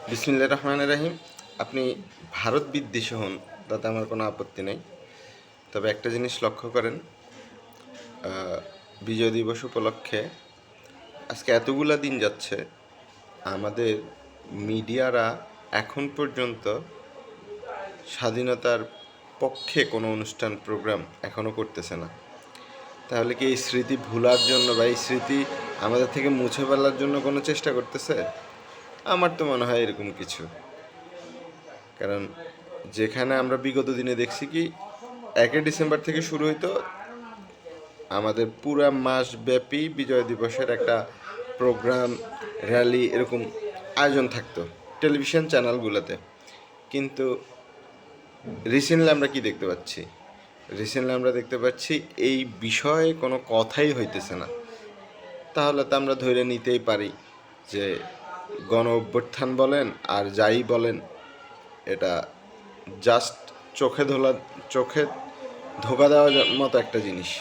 বিসমিল্লাহির রহমানির রহিম। আপনি ভারত বিদ্বেষী হন, তাতে আমার কোনো আপত্তি নেই। তবে একটা জিনিস লক্ষ্য করেন, বিজয় দিবস উপলক্ষে আজকে এতগুলা দিন যাচ্ছে, আমাদের মিডিয়ারা এখন পর্যন্ত স্বাধীনতার পক্ষে কোনো অনুষ্ঠান প্রোগ্রাম এখনও করতেছে না। তাহলে কি এই স্মৃতি ভুলার জন্য বা এই স্মৃতি আমাদের থেকে মুছে ফেলার জন্য কোনো চেষ্টা করতেছে? আমার তো মনে হয় এরকম কিছু। কারণ যেখানে আমরা বিগত দিনে দেখছি কি 1 ডিসেম্বর থেকে শুরু হইতো, আমাদের পুরা মাসব্যাপী বিজয় দিবসের একটা প্রোগ্রাম, র্যালি এরকম আয়োজন থাকতো টেলিভিশন চ্যানেলগুলোতে। কিন্তু রিসেন্টলি আমরা কি দেখতে পাচ্ছি? রিসেন্টলি আমরা দেখতে পাচ্ছি এই বিষয়ে কোনো কথাই হইতেছে না। তাহলে তো আমরা ধরে নিতেই পারি যে গণ অভ্যুত্থান বলেন আর যাই বলেন, এটা জাস্ট চোখে ধোকা দেওয়ার মতো একটা জিনিস।